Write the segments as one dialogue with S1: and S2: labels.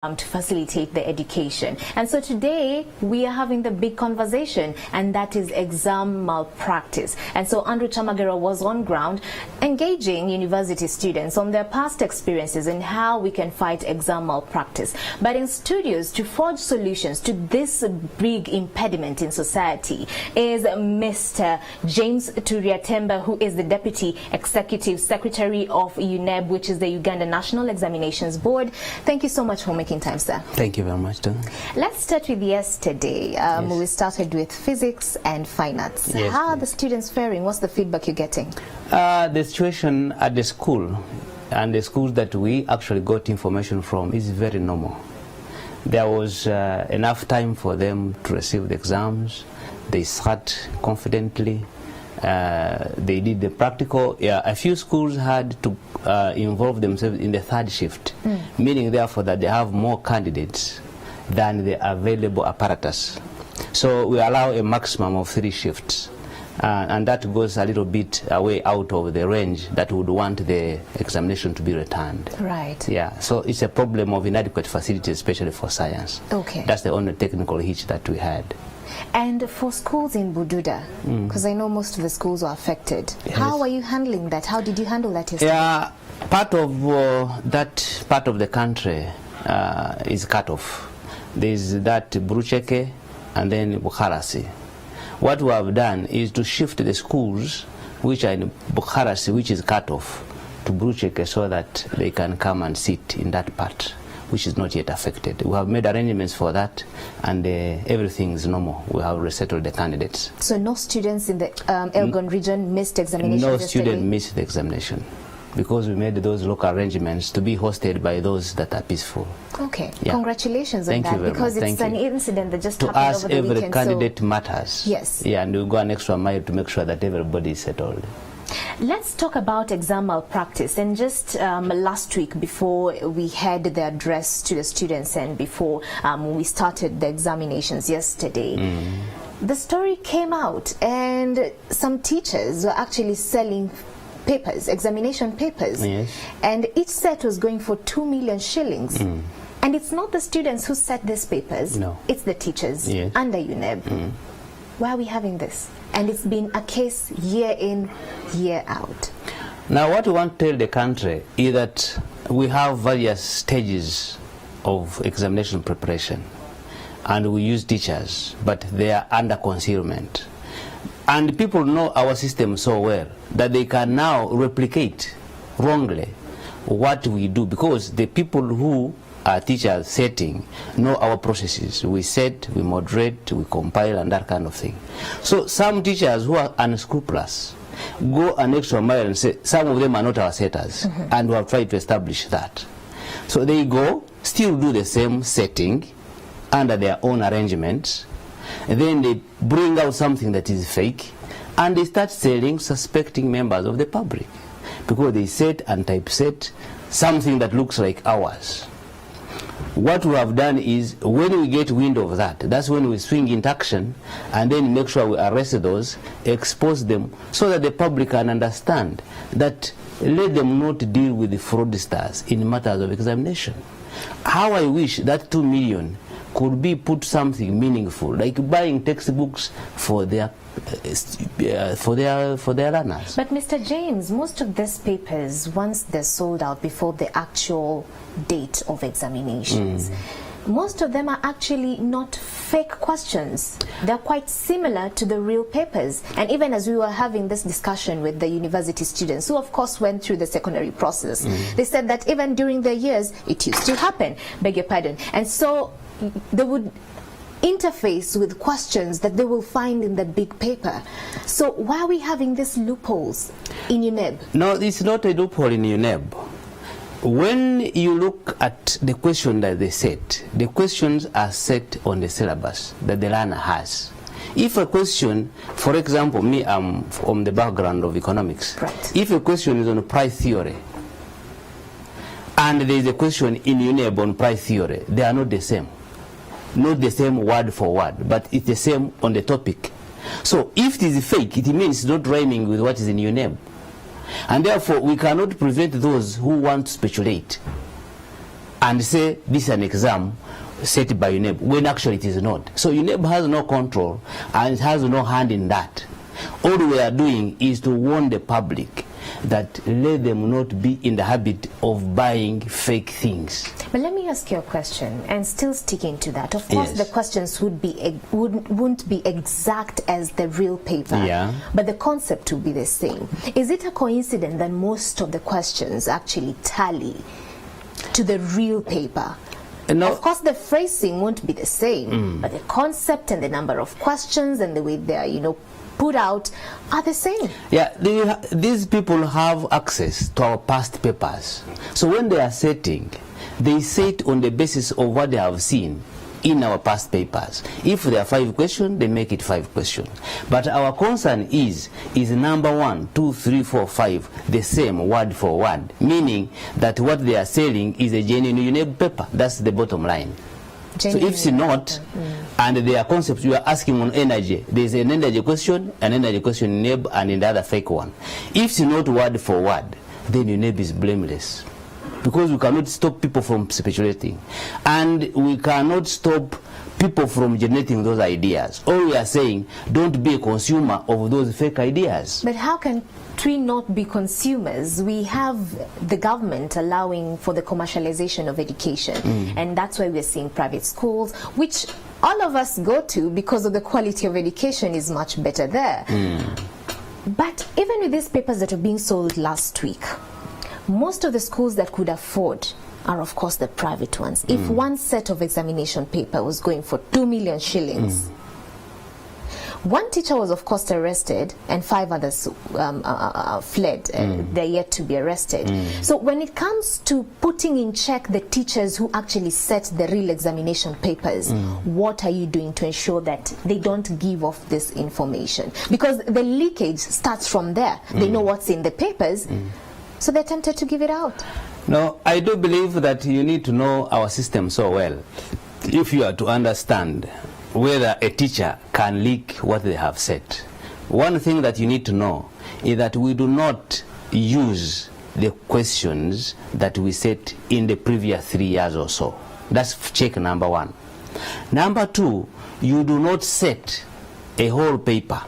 S1: to facilitate the education. And so today we are having the big conversation, and that is exam malpractice. And so Andrew Chamagera was on ground engaging university students on their past experiences and how we can fight exam malpractice. But in studios to forge solutions to this big impediment in society is Mr. James Turyatemba, who is the Deputy Executive Secretary of UNEB, which is the Uganda National Examinations Board. Thank you so much for making time, sir.
S2: Thank you very much, Tom.
S1: Let's start with yesterday. We started with physics and fine arts.
S2: Yes,
S1: how are the students faring? What's the feedback you're getting?
S2: The situation at the school and the schools that we actually got information from is very normal. There was enough time for them to receive the exams. They sat confidently. They did the practical. A few schools had to involve themselves in the third shift, meaning therefore that they have more candidates than the available apparatus. So we allow a maximum of 3 shifts, and that goes a little bit away out of the range that would want the examination to be returned.
S1: Right.
S2: Yeah, so it's a problem of inadequate facilities, especially for science.
S1: Okay.
S2: That's the only technical hitch that we had.
S1: And for schools in Bududa, because I know most of the schools were affected,
S2: yes.
S1: How are you handling that? How did you handle that yesterday?
S2: Yeah, part of that part of the country is cut off. There's that Brucheke and then Bukharasi. What we have done is to shift the schools which are in Bukharasi, which is cut off, to Brucheke so that they can come and sit in that part, which is not yet affected. We have made arrangements for that, and everything is normal. We have resettled the candidates.
S1: So no students in the Elgon region missed examinations
S2: No
S1: yesterday?
S2: student missed the examination, because we made those local arrangements to be hosted by those that are peaceful.
S1: Okay,
S2: yeah.
S1: Congratulations on
S2: Thank
S1: that,
S2: you very
S1: because
S2: much.
S1: it's an incident that just
S2: to
S1: happened
S2: us,
S1: over the
S2: every
S1: weekend.
S2: candidate matters.
S1: Yes.
S2: Yeah, and we go an extra mile to make sure that everybody is settled.
S1: Let's talk about exam malpractice. And just last week, before we had the address to the students and before we started the examinations yesterday, the story came out, and some teachers were actually selling papers, examination papers,
S2: yes.
S1: And each set was going for 2 million shillings. And it's not the students who set these papers,
S2: no.
S1: It's the teachers,
S2: yes.
S1: under UNEB. Why are we having this? And it's been a case year in, year out.
S2: Now what we want to tell the country is that we have various stages of examination preparation, and we use teachers, but they are under concealment. And people know our system so well that they can now replicate wrongly what we do, because the people who are teachers setting know our processes. We set, we moderate, we compile, and that kind of thing. So some teachers who are unscrupulous go an extra mile and say some of them are not our setters, and we have tried to establish that. So they go, still do the same setting under their own arrangements, and then they bring out something that is fake, and they start selling suspecting members of the public, because they set and typeset something that looks like ours. What we have done is, when we get wind of that, that's when we swing into action and then make sure we arrest those, expose them, so that the public can understand that let them not deal with the fraudsters in matters of examination. How I wish that 2 million could be put something meaningful, like buying textbooks for their learners.
S1: But Mr. James, most of these papers, once they're sold out before the actual date of examinations, most of them are actually not fake questions. They're quite similar to the real papers. And even as we were having this discussion with the university students, who of course went through the secondary process, they said that even during their years, it used to happen, beg your pardon. And so they would interface with questions that they will find in the big paper. So why are we having these loopholes in UNEB?
S2: No, it's not a loophole in UNEB. When you look at the question that they set, the questions are set on the syllabus that the learner has. If a question, for example, me, I'm from the background of economics.
S1: Right.
S2: If a question is on price theory, and there is a question in UNEB on price theory, they are not the same. Not the same word for word, but it's the same on the topic. So if it is fake, it means it's not rhyming with what is in UNEB. And therefore, we cannot prevent those who want to speculate. and say this is an exam set by UNEB, when actually it is not. So UNEB has no control and it has no hand in that. All we are doing is to warn the public that let them not be in the habit of buying fake things.
S1: But let me ask you a question, and still sticking to that. Of course,
S2: Yes.
S1: the questions wouldn't be exact as the real paper,
S2: Yeah.
S1: but the concept would be the same. Is it a coincidence that most of the questions actually tally to the real paper?
S2: No.
S1: Of course, the phrasing won't be the same, but the concept and the number of questions and the way they are, put out are the same.
S2: Yeah, these people have access to our past papers. So when they are setting, they set on the basis of what they have seen in our past papers. If there are 5 questions, they make it 5 questions. But our concern is number 1, 2, 3, 4, 5, the same word for word, meaning that what they are selling is a genuine UNEB paper. That's the bottom line. So if it's not, and there are concepts you are asking on energy, there is an energy question, an energy question in UNEB, and in the other fake one. If it's not word for word, then UNEB is blameless. Because we cannot stop people from speculating. And we cannot stop people from generating those ideas. All we are saying, don't be a consumer of those fake ideas.
S1: But how can we not be consumers? We have the government allowing for the commercialization of education, and that's why we're seeing private schools, which all of us go to because of the quality of education is much better there. But even with these papers that are being sold last week, most of the schools that could afford are of course the private ones. If one set of examination paper was going for 2 million shillings, one teacher was of course arrested and 5 others fled. They're yet to be arrested. So when it comes to putting in check the teachers who actually set the real examination papers, what are you doing to ensure that they don't give off this information? Because the leakage starts from there. They know what's in the papers, so they're tempted to give it out.
S2: No, I do believe that you need to know our system so well if you are to understand whether a teacher can leak what they have said. One thing that you need to know is that we do not use the questions that we set in the previous 3 years or so. That's check number 1. Number 2, you do not set a whole paper.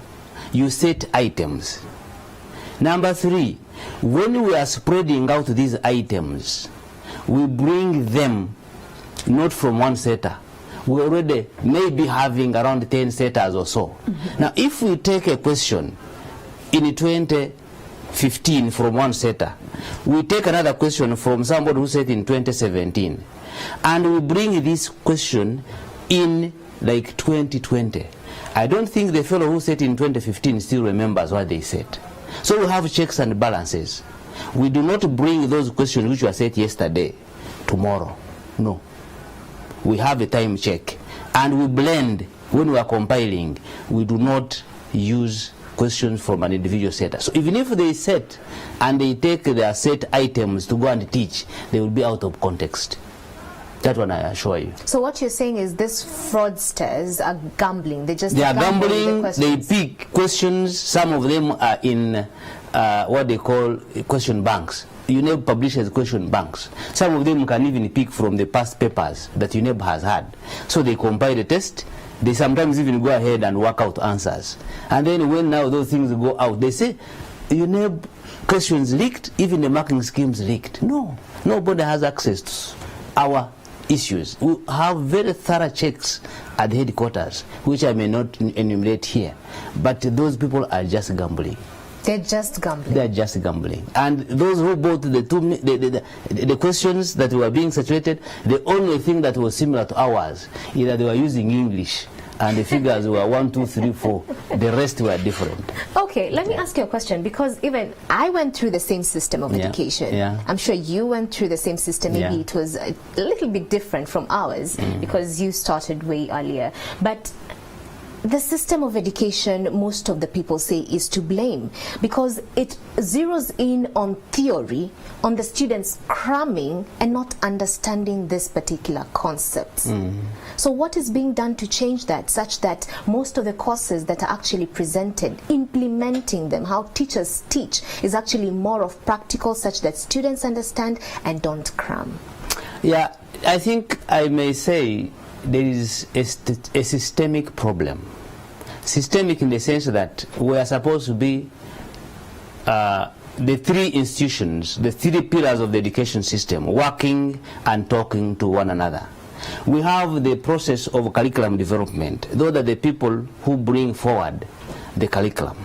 S2: You set items. Number 3, when we are spreading out these items, we bring them not from one setter. We already may be having around 10 setters or so. Now, if we take a question in 2015 from one setter, we take another question from somebody who said in 2017, and we bring this question in like 2020, I don't think the fellow who said in 2015 still remembers what they said. So we have checks and balances. We do not bring those questions which were said yesterday tomorrow. No. We have a time check, and we blend. When we are compiling, we do not use questions from an individual setter. So even if they set and they take their set items to go and teach, they will be out of context. That one I assure you.
S1: So what you're saying is these fraudsters are gambling. They
S2: are gambling.
S1: The
S2: they pick questions. Some of them are in what they call question banks. UNEB publishes question banks. Some of them can even pick from the past papers that UNEB has had. So they compile the test. They sometimes even go ahead and work out answers. And then when now those things go out, they say, UNEB questions leaked, even the marking schemes leaked. No, nobody has access to our issues. We have very thorough checks at the headquarters, which I may not enumerate here. But those people are just gambling.
S1: They're just gambling.
S2: They're just gambling. And those who bought the questions that were being saturated, the only thing that was similar to ours is that they were using English, and the figures were 1, 2, 3, 4. The rest were different.
S1: Okay, let me ask you a question, because even I went through the same system of education.
S2: Yeah.
S1: I'm sure you went through the same system. Maybe it was a little bit different from ours because you started way earlier. But the system of education, most of the people say, is to blame because it zeroes in on theory, on the students cramming and not understanding this particular concepts. So what is being done to change that, such that most of the courses that are actually presented, implementing them, how teachers teach, is actually more of practical, such that students understand and don't cram?
S2: Yeah, I think I may say there is a systemic problem. Systemic in the sense that we are supposed to be the three institutions, the three pillars of the education system, working and talking to one another. We have the process of curriculum development. Those are the people who bring forward the curriculum.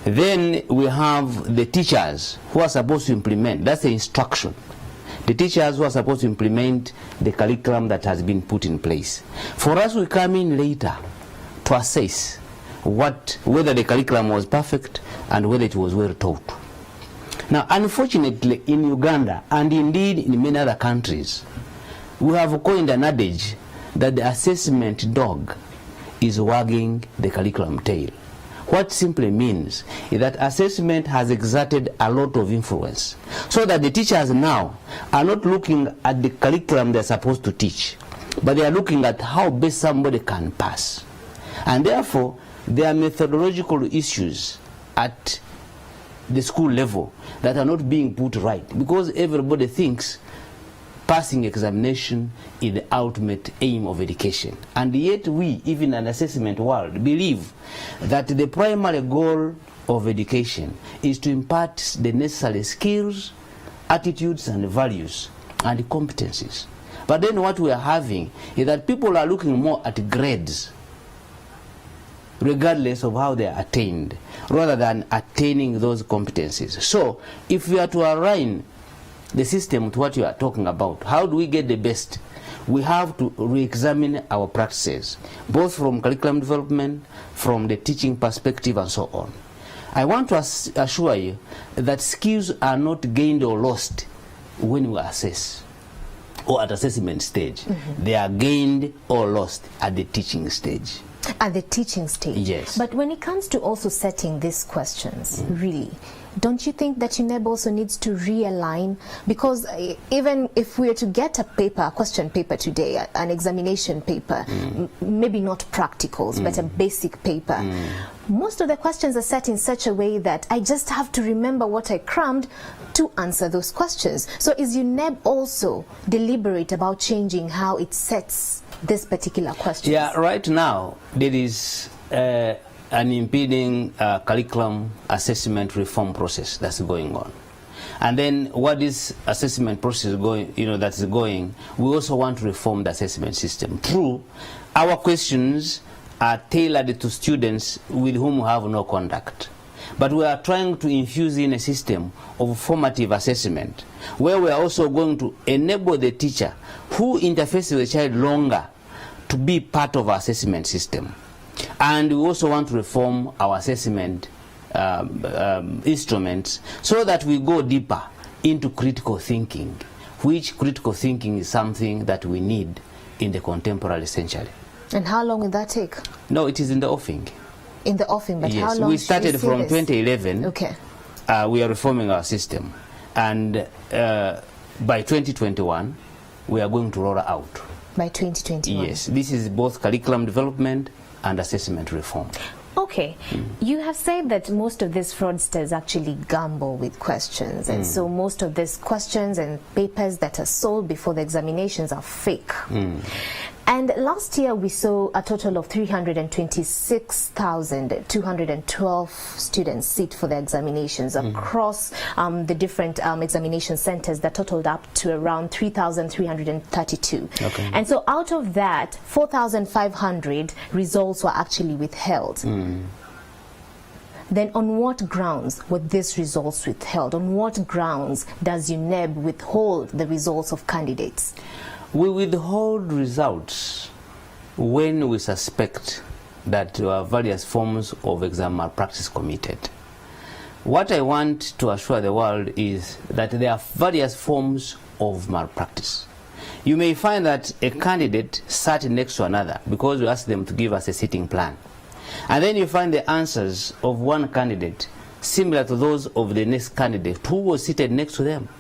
S2: Then we have the teachers who are supposed to implement. That's the instruction. The teachers who are supposed to implement the curriculum that has been put in place. For us, we come in later to assess whether the curriculum was perfect and whether it was well taught. Now, unfortunately, in Uganda and indeed in many other countries, we have coined an adage that the assessment dog is wagging the curriculum tail. What simply means is that assessment has exerted a lot of influence, so that the teachers now are not looking at the curriculum they're supposed to teach, but they are looking at how best somebody can pass. And therefore, there are methodological issues at the school level that are not being put right, because everybody thinks passing examination is the ultimate aim of education. And yet we, even in the assessment world, believe that the primary goal of education is to impart the necessary skills, attitudes and values and competencies. But then what we are having is that people are looking more at grades, regardless of how they are attained, rather than attaining those competencies. So if we are to align the system to what you are talking about, how do we get the best? We have to re-examine our practices, both from curriculum development, from the teaching perspective and so on. I want to assure you that skills are not gained or lost when we assess or at assessment stage. They are gained or lost at the teaching stage.
S1: At the teaching stage?
S2: Yes.
S1: But when it comes to also setting these questions, really, don't you think that UNEB also needs to realign? Because even if we are to get a paper, a question paper today, an examination paper, maybe not practicals, but a basic paper, most of the questions are set in such a way that I just have to remember what I crammed to answer those questions. So is UNEB also deliberate about changing how it sets this particular question?
S2: Yeah, right now there is an impeding curriculum assessment reform process that's going on. And then what this assessment process going, that's going, we also want to reform the assessment system. True, our questions are tailored to students with whom we have no contact. But we are trying to infuse in a system of formative assessment, where we are also going to enable the teacher who interfaces with the child longer to be part of our assessment system. And we also want to reform our assessment instruments so that we go deeper into critical thinking, which critical thinking is something that we need in the contemporary century.
S1: And how long will that take?
S2: No, it is in the offing.
S1: In the offing, but
S2: yes,
S1: how long?
S2: We started from 2011.
S1: Okay.
S2: We are reforming our system. And by 2021, we are going to roll out.
S1: By 2021?
S2: Yes, this is both curriculum development and assessment reform.
S1: Okay, you have said that most of these fraudsters actually gamble with questions, and so most of these questions and papers that are sold before the examinations are fake. And last year we saw a total of 326,212 students sit for the examinations across the different examination centers that totaled up to around 3,332.
S2: Okay.
S1: And so out of that, 4,500 results were actually withheld. Then on what grounds were these results withheld? On what grounds does UNEB withhold the results of candidates?
S2: We withhold results when we suspect that there are various forms of exam malpractice committed. What I want to assure the world is that there are various forms of malpractice. You may find that a candidate sat next to another because we asked them to give us a sitting plan. And then you find the answers of one candidate similar to those of the next candidate who was seated next to them.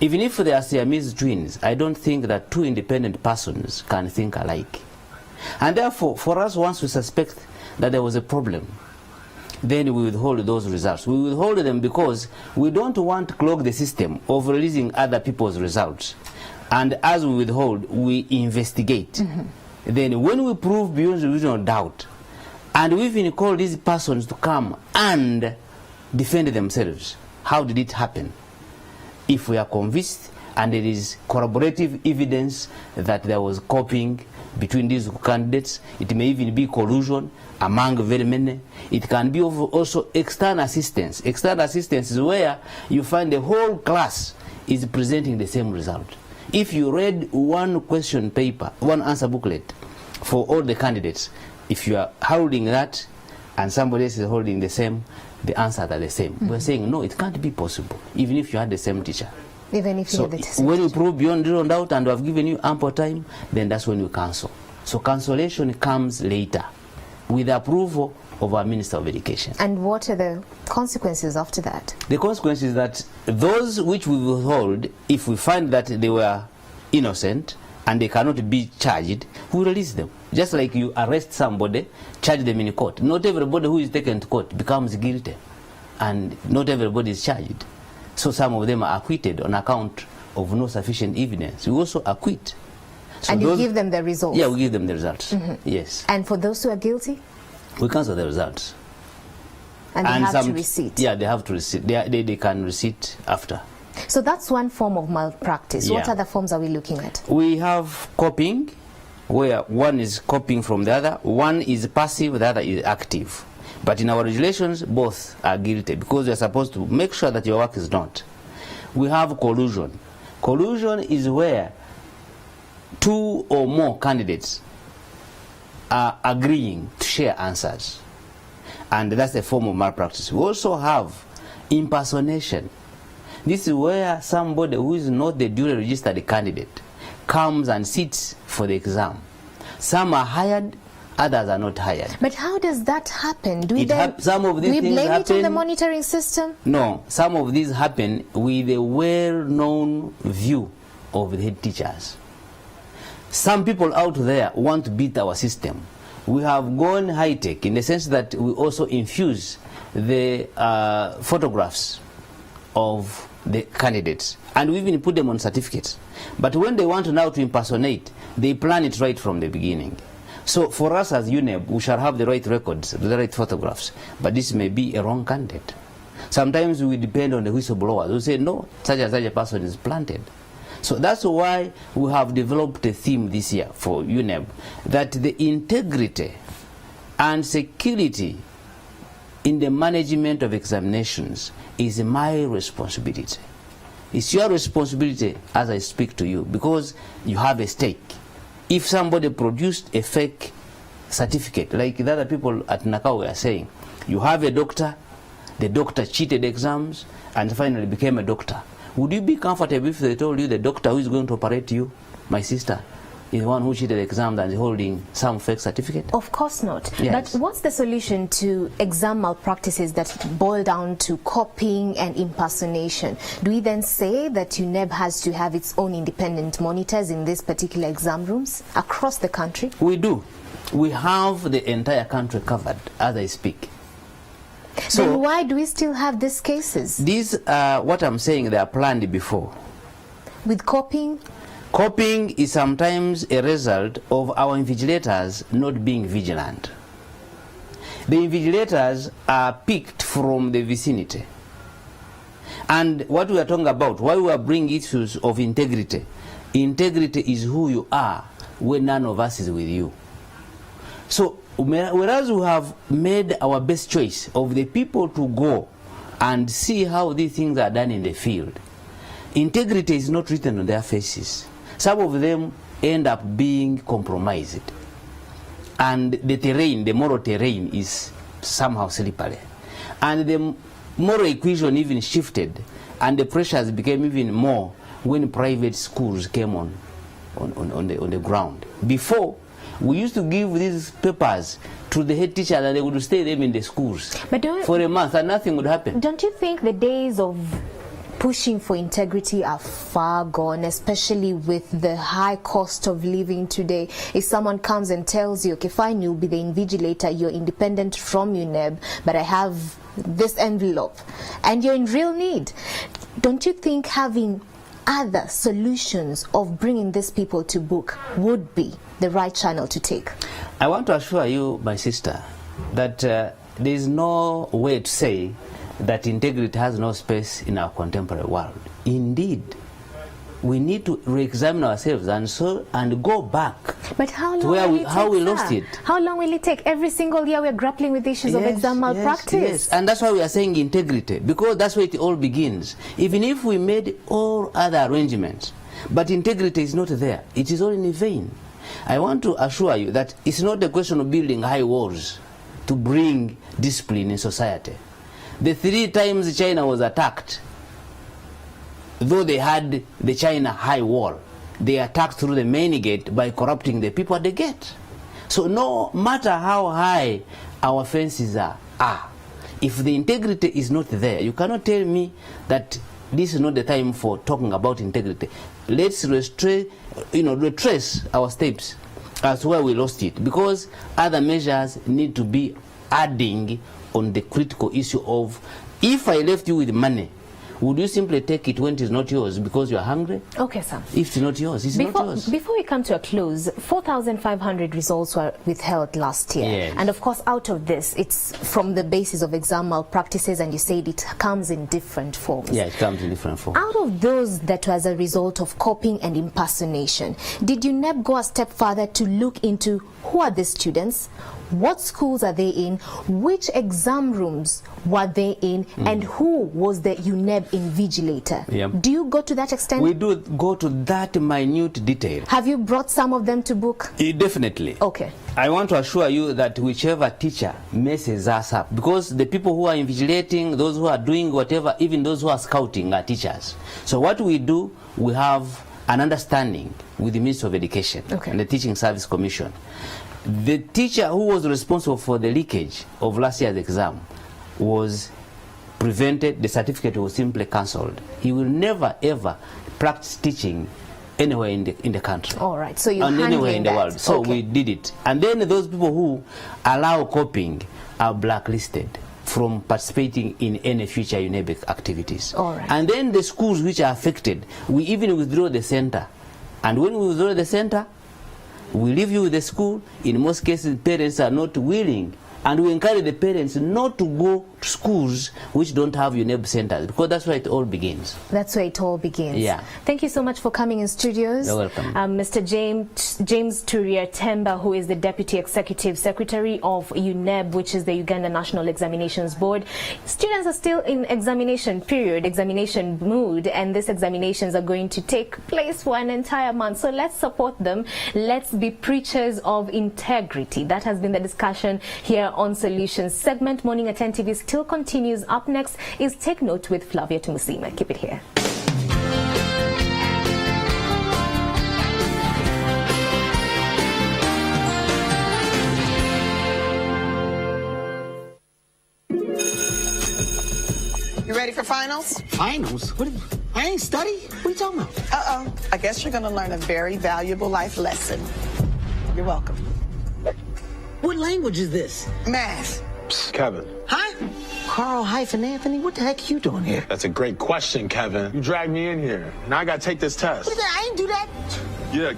S2: Even if they are Siamese twins, I don't think that two independent persons can think alike. And therefore, for us, once we suspect that there was a problem, then we withhold those results. We withhold them because we don't want to clog the system of releasing other people's results. And as we withhold, we investigate. Then when we prove beyond reasonable doubt, and we even call these persons to come and defend themselves, how did it happen? If we are convinced and there is corroborative evidence that there was copying between these candidates, it may even be collusion among very many. It can be also external assistance. External assistance is where you find the whole class is presenting the same result. If you read one question paper, one answer booklet for all the candidates, if you are holding that and somebody else is holding the same, the answers are the same. We're saying, no, it can't be possible, even if you had the same teacher.
S1: Even if you
S2: So
S1: had the same
S2: when you
S1: teacher.
S2: prove beyond reasonable doubt and we have given you ample time, then that's when you cancel. So cancellation comes later with the approval of our Minister of Education.
S1: And what are the consequences after that?
S2: The consequence is that those which we withhold, if we find that they were innocent and they cannot be charged, we release them. Just like you arrest somebody, charge them in court. Not everybody who is taken to court becomes guilty, and not everybody is charged. So some of them are acquitted on account of no sufficient evidence. We also acquit. So
S1: And you give them the results?
S2: Yeah, we give them the results. Yes.
S1: And for those who are guilty?
S2: We cancel the results.
S1: And they have to receipt?
S2: Yeah, they have to receipt. They can receipt after.
S1: So that's one form of malpractice.
S2: Yeah.
S1: What other forms are we looking at?
S2: We have copying, where one is copying from the other. One is passive, the other is active. But in our regulations, both are guilty because we are supposed to make sure that your work is not. We have collusion. Collusion is where two or more candidates are agreeing to share answers. And that's a form of malpractice. We also have impersonation. This is where somebody who is not the duly registered candidate comes and sits for the exam. Some are hired, others are not hired.
S1: But how does that happen? Do we,
S2: Some of these
S1: we
S2: things
S1: blame it on the
S2: happen-
S1: monitoring system?
S2: No, some of these happen with a well-known view of the head teachers. Some people out there want to beat our system. We have gone high-tech in the sense that we also infuse the photographs of the candidates, and we even put them on certificates. But when they want now to impersonate, they plan it right from the beginning. So for us as UNEB, we shall have the right records, the right photographs, but this may be a wrong candidate. Sometimes we depend on the whistleblowers who say, no, such and such a person is planted. So that's why we have developed a theme this year for UNEB, that the integrity and security in the management of examinations is my responsibility. It's your responsibility as I speak to you, because you have a stake. If somebody produced a fake certificate, like the other people at Nakao were saying, you have a doctor, the doctor cheated exams and finally became a doctor. Would you be comfortable if they told you the doctor who is going to operate you, my sister, is the one who cheated the exam and is holding some fake certificate?
S1: Of course not.
S2: Yes.
S1: But what's the solution to exam malpractices that boil down to copying and impersonation? Do we then say that UNEB has to have its own independent monitors in these particular exam rooms across the country?
S2: We do. We have the entire country covered as I speak.
S1: Then why do we still have these cases?
S2: These are what I'm saying, they are planned before.
S1: With copying?
S2: Copying is sometimes a result of our invigilators not being vigilant. The invigilators are picked from the vicinity. And what we are talking about, why we are bringing issues of integrity, integrity is who you are when none of us is with you. So whereas we have made our best choice of the people to go and see how these things are done in the field, integrity is not written on their faces. Some of them end up being compromised. And the terrain, the moral terrain, is somehow slippery. And the moral equation even shifted, and the pressures became even more when private schools came on the ground. Before, we used to give these papers to the head teacher and they would stay them in the schools for a month and nothing would happen.
S1: Don't you think the days of pushing for integrity are far gone, especially with the high cost of living today? If someone comes and tells you, okay, fine, you'll be the invigilator, you're independent from UNEB, but I have this envelope, and you're in real need, don't you think having other solutions of bringing these people to book would be the right channel to take?
S2: I want to assure you, my sister, that there is no way to say that integrity has no space in our contemporary world. Indeed, we need to re-examine ourselves and go back.
S1: But how long
S2: to where
S1: will
S2: we,
S1: it
S2: how
S1: take,
S2: we
S1: sir?
S2: lost it.
S1: How long will it take? Every single year we're grappling with issues of exam malpractice.
S2: Yes, and that's why we are saying integrity, because that's where it all begins. Even if we made all other arrangements, but integrity is not there, it is all in vain. I want to assure you that it's not a question of building high walls to bring discipline in society. The 3 times China was attacked, though they had the China high wall, they attacked through the main gate by corrupting the people at the gate. So no matter how high our fences are, if the integrity is not there, you cannot tell me that this is not the time for talking about integrity. Let's retrace our steps as to where we lost it, because other measures need to be adding on the critical issue of, if I left you with money, would you simply take it when it is not yours because you are hungry?
S1: Okay, sir.
S2: If it's not yours, it's not yours.
S1: Before we come to a close, 4,500 results were withheld last year.
S2: Yes.
S1: And of course, out of this, it's from the basis of exam malpractices, and you said it comes in different forms.
S2: Yeah, it comes in different forms.
S1: Out of those that was a result of copying and impersonation, did UNEB go a step further to look into who are the students, what schools are they in, which exam rooms were they in, and who was the UNEB invigilator?
S2: Yep.
S1: Do you go to that extent?
S2: We do go to that minute detail.
S1: Have you brought some of them to book?
S2: Definitely.
S1: Okay.
S2: I want to assure you that whichever teacher messes us up, because the people who are invigilating, those who are doing whatever, even those who are scouting are teachers. So what we do, we have an understanding with the Ministry of Education and the Teaching Service Commission. The teacher who was responsible for the leakage of last year's exam was prevented, the certificate was simply cancelled. He will never ever practice teaching anywhere in the country.
S1: All right, so you're
S2: anywhere in the
S1: that.
S2: world. So we did it. And then those people who allow copying are blacklisted from participating in any future UNEB activities.
S1: All right.
S2: And then the schools which are affected, we even withdraw the center. And when we withdraw the center, we leave you with the school. In most cases, parents are not willing, and we encourage the parents not to go to schools which don't have UNEB centers, because that's where it all begins.
S1: That's where it all begins.
S2: Yeah.
S1: Thank you so much for coming in studios.
S2: You're welcome.
S1: Mr. James Turyatemba, who is the Deputy Executive Secretary of UNEB, which is the Uganda National Examinations Board. Students are still in examination mood, and these examinations are going to take place for an entire month. So let's support them. Let's be preachers of integrity. That has been the discussion here on Solutions segment. Morning at 10 TV still continues. Up next is Take Note with Flavia Tumusima. Keep it here.
S3: You ready for finals?
S4: Finals? I ain't study. What are you talking about?
S3: Uh-oh. I guess you're going to learn a very valuable life lesson. You're welcome.
S4: What language is this?
S3: Math.
S5: Kevin.
S4: Huh? Carl-Anthony, what the heck are you doing here?
S5: That's a great question, Kevin. You dragged me in here. Now I gotta take this test.
S4: What is that? I didn't do that.
S5: Yeah,